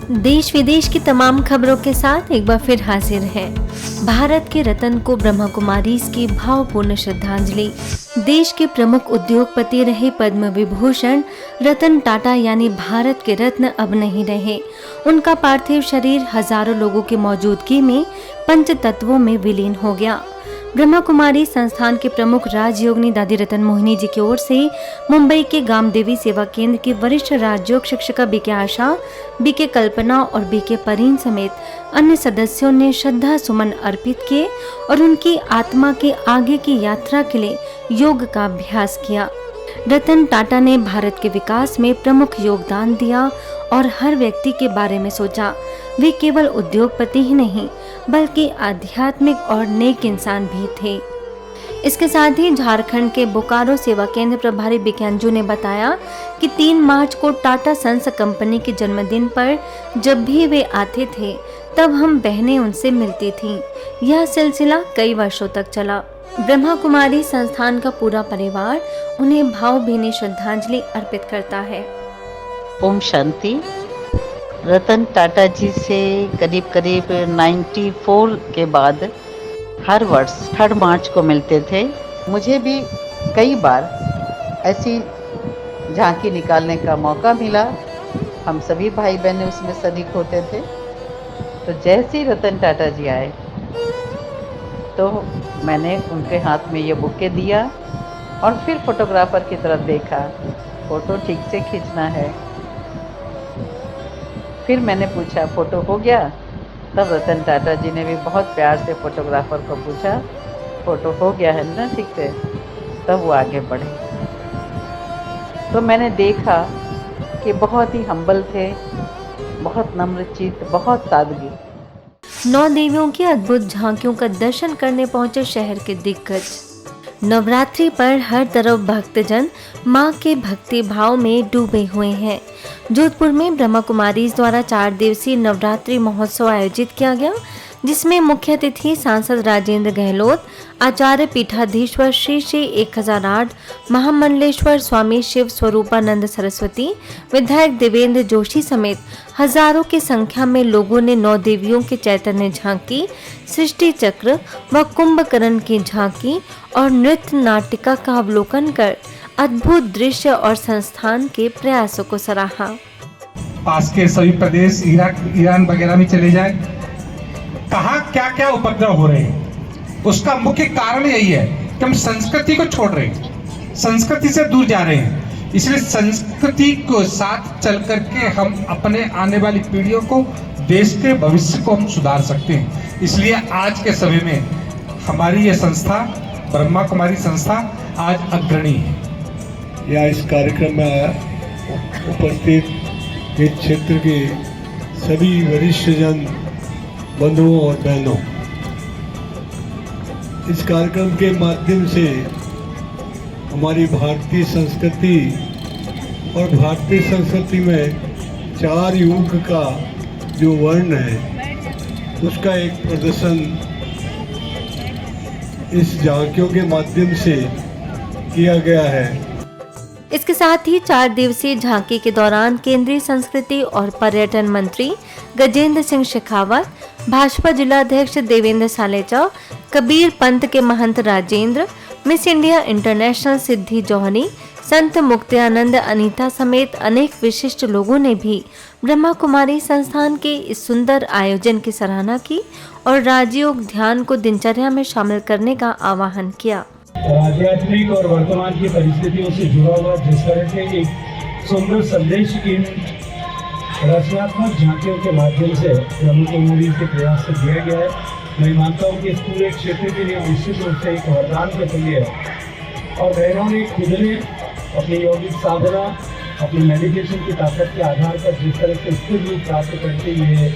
देश विदेश की तमाम खबरों के साथ एक बार फिर हाजिर है भारत के रत्न को ब्रह्मा कुमारी की भावपूर्ण श्रद्धांजलि। देश के प्रमुख उद्योगपति रहे पद्म विभूषण रतन टाटा यानी भारत के रत्न अब नहीं रहे। उनका पार्थिव शरीर हजारों लोगों की मौजूदगी में पंच तत्वों में विलीन हो गया। ब्रह्मा कुमारी संस्थान के प्रमुख राजयोगिनी दादी रतन मोहिनी जी की ओर से मुंबई के गामदेवी सेवा केंद्र की वरिष्ठ राजयोग शिक्षिका बीके आशा, बीके कल्पना और बीके परीन समेत अन्य सदस्यों ने श्रद्धा सुमन अर्पित किए और उनकी आत्मा के आगे की यात्रा के लिए योग का अभ्यास किया। रतन टाटा ने भारत के विकास में प्रमुख योगदान दिया और हर व्यक्ति के बारे में सोचा। वे केवल उद्योगपति ही नहीं बल्कि आध्यात्मिक और नेक इंसान भी थे। इसके साथ ही झारखंड के बोकारो सेवा केंद्र प्रभारी बीके अंजू ने बताया कि 3 मार्च को टाटा सन्स कंपनी के जन्मदिन पर जब भी वे आते थे तब हम बहनें उनसे मिलती थीं। यह सिलसिला कई वर्षों तक चला। ब्रह्मा कुमारी संस्थान का पूरा परिवार उन्हें भावभीनी श्रद्धांजलि अर्पित करता है। ओम शांति। रतन टाटा जी से करीब 94 के बाद हर वर्ष 3 मार्च को मिलते थे। मुझे भी कई बार ऐसी झांकी निकालने का मौका मिला। हम सभी भाई बहनें उसमें शरीक होते थे। तो जैसे ही रतन टाटा जी आए तो मैंने उनके हाथ में ये बुके दिया और फिर फोटोग्राफर की तरफ देखा, फ़ोटो ठीक से खींचना है। फिर मैंने पूछा फ़ोटो हो गया? तब रतन टाटा जी ने भी बहुत प्यार से फोटोग्राफर को पूछा फ़ोटो हो गया है ना ठीक से? तब वो आगे बढ़े। तो मैंने देखा कि बहुत ही हम्बल थे, बहुत नम्रचित्त, बहुत सादगी। 9 देवियों की अद्भुत झांकियों का दर्शन करने पहुंचे शहर के दिग्गज। नवरात्रि पर हर तरफ भक्तजन मां के भक्ति भाव में डूबे हुए हैं। जोधपुर में ब्रह्मा कुमारी द्वारा 4 दिवसीय नवरात्रि महोत्सव आयोजित किया गया, जिसमें मुख्य अतिथि सांसद राजेंद्र गहलोत, आचार्य पीठाधीश्वर श्री श्री 1008 महामंडलेश्वर स्वामी शिव स्वरूपानंद सरस्वती, विधायक देवेंद्र जोशी समेत हजारों की संख्या में लोगों ने 9 देवियों के चैतन्य झांकी, सृष्टि चक्र व कुंभकर्ण की झांकी और नृत्य नाटिका का अवलोकन कर अद्भुत दृश्य और संस्थान के प्रयासों को सराहा। पास के सभी प्रदेश इराक, ईरान वगैरह में चले जाए, कहाँ क्या क्या उपद्रव हो रहे हैं, उसका मुख्य कारण यही है कि हम संस्कृति को छोड़ रहे हैं, संस्कृति से दूर जा रहे हैं। इसलिए संस्कृति को साथ चल करके हम अपने आने वाली पीढ़ियों को, देश के भविष्य को हम सुधार सकते हैं। इसलिए आज के समय में हमारी ये संस्था ब्रह्मा कुमारी संस्था आज अग्रणी है। या इस कार्यक्रम में उपस्थित इस क्षेत्र के सभी वरिष्ठ जन, बंधुओं और बहनों, इस कार्यक्रम के माध्यम से हमारी भारतीय संस्कृति और भारतीय संस्कृति में 4 युग का जो वर्ण है उसका एक प्रदर्शन इस झांकियों के माध्यम से किया गया है। इसके साथ ही 4 दिवसीय झांकी के दौरान केंद्रीय संस्कृति और पर्यटन मंत्री गजेंद्र सिंह शेखावत, भाजपा जिलाध्यक्ष देवेंद्र सालेचा, कबीर पंथ के महंत राजेंद्र, मिस इंडिया इंटरनेशनल सिद्धि जौहनी, संत मुक्त्यानंद अनीता समेत अनेक विशिष्ट लोगों ने भी ब्रह्मा कुमारी संस्थान के इस सुंदर आयोजन की सराहना की और राजयोग ध्यान को दिनचर्या में शामिल करने का आह्वान किया। आध्यात्मिक और वर्तमान की परिस्थितियों से जुड़ा हुआ जिस तरह के एक सुंदर संदेश इन रचनात्मक झांकियों के माध्यम से ब्रह्मा कुमारी के प्रयास से दिया गया है, मैं मानता हूँ कि इस पूरे क्षेत्र के लिए निश्चित रूप से एक वरदान के तुल्य है। और बहनों ने खुद ने अपनी यौगिक साधना, अपनी मेडिटेशन की ताकत के आधार पर जिस तरह से स्थिर रूप प्राप्त करके ये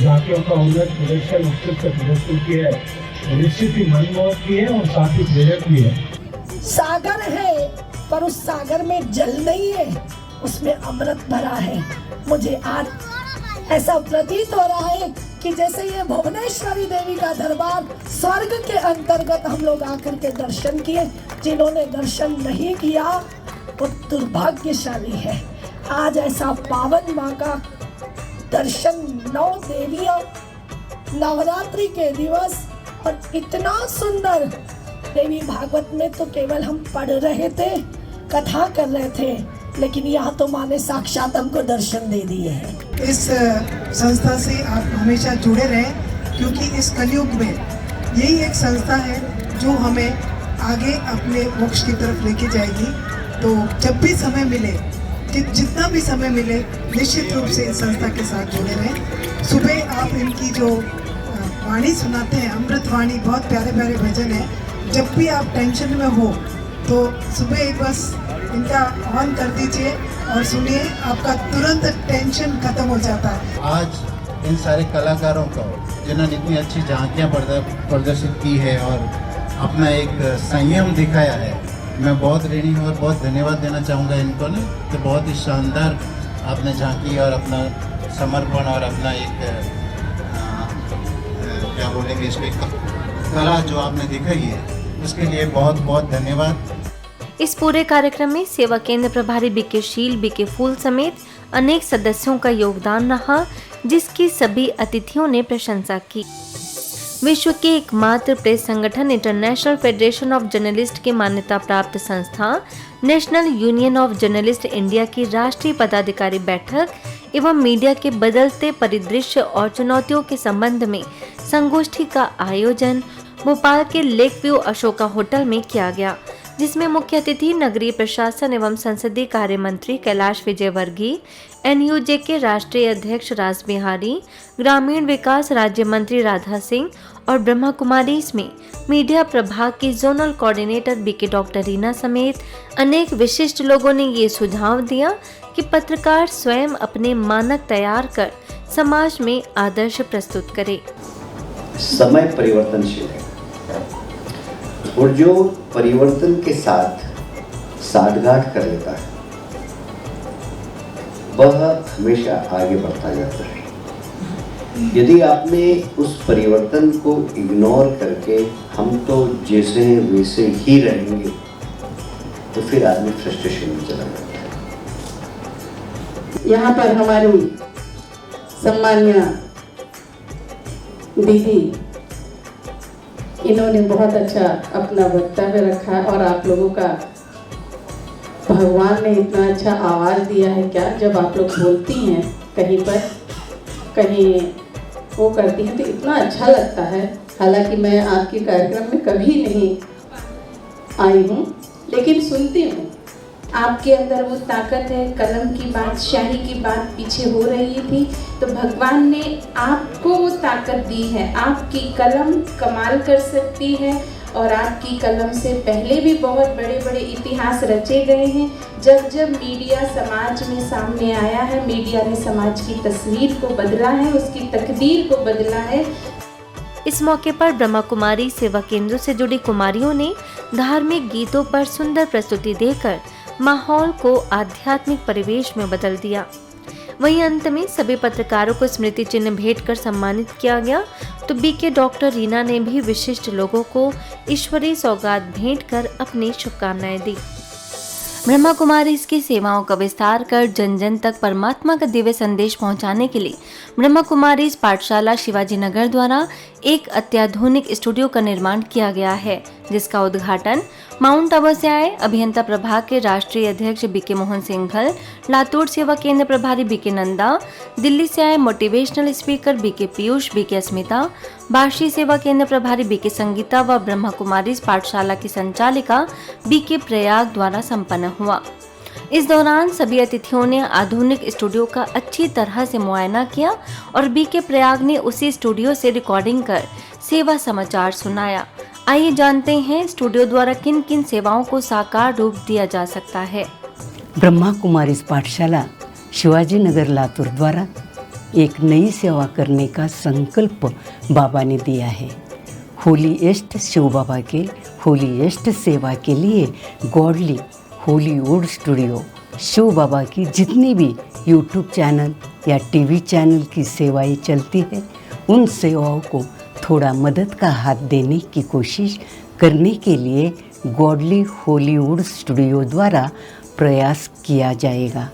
झांकियों का उन्नत प्रदर्शन उत्सव से प्रदर्शन किया है, निश्चित ही मनमोहक भी है और साथ ही प्रेरक भी है। सागर है पर उस सागर में जल नहीं है, उसमें अमृत भरा है। मुझे आज ऐसा प्रतीत हो रहा है कि जैसे ये भुवनेश्वरी देवी का दरबार स्वर्ग के अंतर्गत हम लोग आकर के दर्शन किए। जिन्होंने दर्शन नहीं किया वो दुर्भाग्यशाली है। आज ऐसा पावन माँ का दर्शन, 9 देवियां, नवरात्रि के दिवस और इतना सुंदर। देवी भागवत में तो केवल हम पढ़ रहे थे, कथा कर रहे थे, लेकिन यहाँ तो माँ ने साक्षात हमको दर्शन दे दिए हैं। इस संस्था से आप हमेशा जुड़े रहें, क्योंकि इस कलयुग में यही एक संस्था है जो हमें आगे अपने मोक्ष की तरफ लेके जाएगी। तो जब भी समय मिले, जितना भी समय मिले, निश्चित रूप से इस संस्था के साथ जुड़े रहें। सुबह आप इनकी जो वाणी सुनाते हैं, अमृत वाणी, बहुत प्यारे प्यारे भजन है। जब भी आप टेंशन में हो तो सुबह बस इनका ऑन कर दीजिए और सुनिए, आपका तुरंत टेंशन खत्म हो जाता है। आज इन सारे कलाकारों को जिन्होंने इतनी अच्छी झांकियाँ प्रदर्शित की है और अपना एक संयम दिखाया है, मैं बहुत ऋणी हूँ और बहुत धन्यवाद देना चाहूँगा इनको ना, कि बहुत ही शानदार आपने झांकी और अपना समर्पण और अपना एक क्या बोलेंगे इसको, एक कला जो आपने दिखाई है, उसके लिए बहुत बहुत धन्यवाद। इस पूरे कार्यक्रम में सेवा केंद्र प्रभारी बीके शील, बीके फूल समेत अनेक सदस्यों का योगदान रहा, जिसकी सभी अतिथियों ने प्रशंसा की। विश्व के एकमात्र प्रेस संगठन इंटरनेशनल फेडरेशन ऑफ जर्नलिस्ट के मान्यता प्राप्त संस्था national union of journalist India की राष्ट्रीय पदाधिकारी बैठक एवं मीडिया के बदलते परिदृश्य और चुनौतियों के संबंध में संगोष्ठी का आयोजन भोपाल के लेक व्यू अशोका होटल में किया गया, जिसमें मुख्य अतिथि नगरीय प्रशासन एवं संसदीय कार्य मंत्री कैलाश विजयवर्गीय, एनयूजे के राष्ट्रीय अध्यक्ष राज बिहारी, ग्रामीण विकास राज्य मंत्री राधा सिंह और ब्रह्मा कुमारी में मीडिया प्रभाग की zonal coordinator BK doctor Reena समेत अनेक विशिष्ट लोगों ने ये सुझाव दिया कि पत्रकार स्वयं अपने मानक तैयार कर समाज में आदर्श प्रस्तुत करे। समय परिवर्तनशील है और जो परिवर्तन के साथ साठगांठ कर लेता है वह हमेशा आगे बढ़ता जाता है। यदि आपने उस परिवर्तन को इग्नोर करके हम तो जैसे हैं वैसे ही रहेंगे तो फिर आदमी फ्रस्ट्रेशन में चला जाता है। यहाँ पर हमारी सम्मानीय दीदी, इन्होंने बहुत अच्छा अपना वक्तव्य रखा और आप लोगों का भगवान ने इतना अच्छा आवाज़ दिया है क्या, जब आप लोग बोलती हैं कहीं पर कहीं वो करती हैं तो इतना अच्छा लगता है। हालांकि मैं आपके कार्यक्रम में कभी नहीं आई हूँ, लेकिन सुनती हूँ। आपके अंदर वो ताकत है, कलम की बात, शाही की बात पीछे हो रही थी, तो भगवान ने आपको वो ताकत दी है। आपकी कलम कमाल कर सकती है और आपकी कलम से पहले भी बहुत बड़े बड़े इतिहास रचे गए हैं। जब जब मीडिया समाज में सामने आया है, मीडिया ने समाज की तस्वीर को बदला है, उसकी तकदीर को बदला है। इस मौके पर ब्रह्मा कुमारी सेवा केंद्र से जुड़ी कुमारियों ने धार्मिक गीतों पर सुंदर प्रस्तुति देकर माहौल को आध्यात्मिक परिवेश में बदल दिया। वहीं अंत में सभी पत्रकारों को स्मृति चिन्ह भेंट कर सम्मानित किया गया, तो बीके डॉक्टर रीना ने भी विशिष्ट लोगों को ईश्वरीय सौगात भेंट कर अपनी शुभकामनाएं दी। ब्रह्मा कुमारी इसकी सेवाओं का विस्तार कर जन जन तक परमात्मा का दिव्य संदेश पहुंचाने के लिए ब्रह्मा कुमारी पाठशाला शिवाजी नगर द्वारा एक अत्याधुनिक स्टूडियो का निर्माण किया गया है, जिसका उद्घाटन माउंट आबू से आए अभियंता प्रभाग के राष्ट्रीय अध्यक्ष बीके मोहन सिंघल, लातूर सेवा केंद्र प्रभारी बीके नंदा, दिल्ली से आए motivational speaker BK Piyush, BK Asmita, Barshi सेवा केंद्र प्रभारी बीके संगीता व ब्रह्मा कुमारी पाठशाला की संचालिका बीके प्रयाग द्वारा संपन्न हुआ। इस दौरान सभी अतिथियों ने आधुनिक स्टूडियो का अच्छी तरह से मुआयना किया और बीके प्रयाग ने उसी स्टूडियो से रिकॉर्डिंग कर सेवा समाचार सुनाया। आइए जानते हैं स्टूडियो द्वारा किन किन सेवाओं को साकार रूप दिया जा सकता है। ब्रह्मा कुमारी पाठशाला शिवाजी नगर लातूर द्वारा एक नई सेवा करने का संकल्प बाबा ने दिया है। होलीएस्ट शिव बाबा के होलीएस्ट सेवा के लिए गॉडली हॉलीवुड स्टूडियो शिव बाबा की जितनी भी यूट्यूब चैनल या टीवी चैनल की सेवाएं चलती है, उन सेवाओं को थोड़ा मदद का हाथ देने की कोशिश करने के लिए गॉडली हॉलीवुड स्टूडियो द्वारा प्रयास किया जाएगा।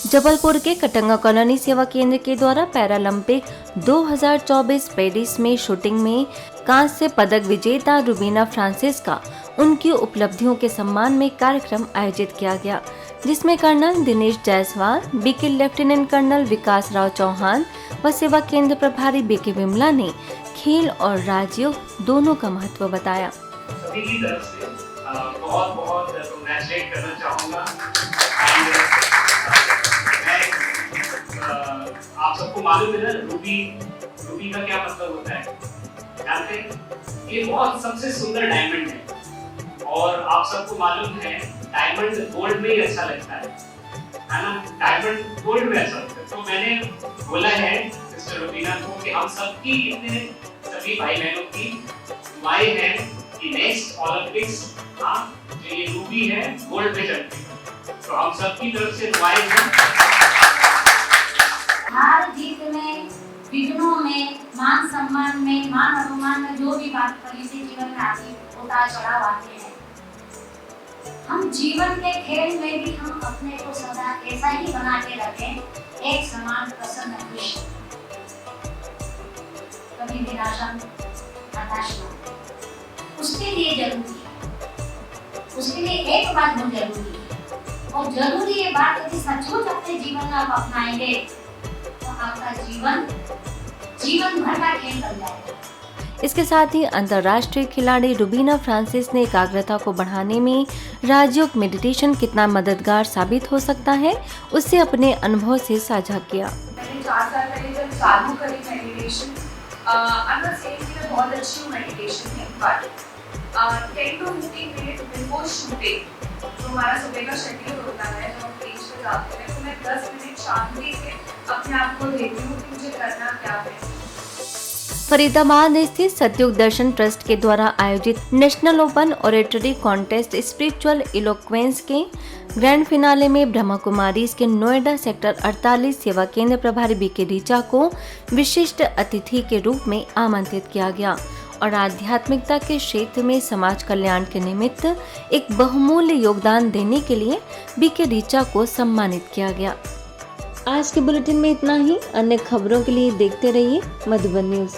जबलपुर के कटंगा कॉलोनी सेवा केंद्र के द्वारा पैरालंपिक 2024 पेरिस में शूटिंग में कांस्य पदक विजेता रुबीना फ्रांसिस का उनकी उपलब्धियों के सम्मान में कार्यक्रम आयोजित किया गया, जिसमें colonel Dinesh Jaiswal, BK lieutenant colonel Vikas Rao Chauhan व सेवा केंद्र प्रभारी बीके विमला ने खेल और राजयोग दोनों का महत्व बताया। सभी की तरफ से बहुत बहुत कांग्रेचुलेट करना चाहूँगा। आप सबको मालूम है ना रूबी का क्या मतलब होता है, जानते हैं? ये बहुत सबसे सुंदर डायमंड है और आप सबको मालूम है डायमंड गोल्ड में ही अच्छा लगता है ना? डायमंड गोल्ड में अच्छा लगता है। तो मैंने बोला है सिस्टर रुबीना को कि हम सबकी इतने सभी भाई बहनों की दुआएं हैं कि नेक्स्ट ओलंपिक्स जो ये रूबी है गोल्ड में चलती, तो हम सबकी तरफ से दुआएं हैं। हार जीत में, विघ्नों में, मान सम्मान में, मान अपमान में जो भी बात करी थी जीवन में आती उतार चढ़ाव आते हैं। हम जीवन के खेल में भी हम अपने को सदा ऐसा ही बना के रखें, एक समान प्रसन्न खुश, कभी निराशा हताश न। उसके लिए जरूरी है, उसके लिए एक बात बहुत जरूरी है और जरूरी ये बात यदि सचमुच अपने जीवन में आप अपनाएंगे तो आपका जीवन भर का खेल बन जाएगा। इसके साथ ही अंतर्राष्ट्रीय खिलाड़ी रुबीना फ्रांसिस ने एकाग्रता को बढ़ाने में राजयोग मेडिटेशन कितना मददगार साबित हो सकता है, उससे अपने अनुभव से साझा किया। मैंने 4 साल पहले जब चालू करी मेडिटेशन, आई वाज सेइंग कि बहुत अच्छी मेडिटेशन है, but 10 to 15 minute before shooting जो हमारा सुबह का शेड्यूल होता है, जब हम स्टेज पे जाते हैं तो मैं 10 मिनट शांति से अपने आप को देखती हूँ कि मुझे करना क्या है। फरीदाबाद स्थित सतयुग दर्शन ट्रस्ट के द्वारा आयोजित national open oratory contest spiritual eloquence के ग्रैंड फिनाले में ब्रह्मा कुमारीज के नोएडा सेक्टर 48 सेवा केंद्र प्रभारी बीके रीचा को विशिष्ट अतिथि के रूप में आमंत्रित किया गया और आध्यात्मिकता के क्षेत्र में समाज कल्याण के निमित्त एक बहुमूल्य योगदान देने के लिए बीके रीचा को सम्मानित किया गया। आज के बुलेटिन में इतना ही। अन्य खबरों के लिए देखते रहिए मधुबन न्यूज।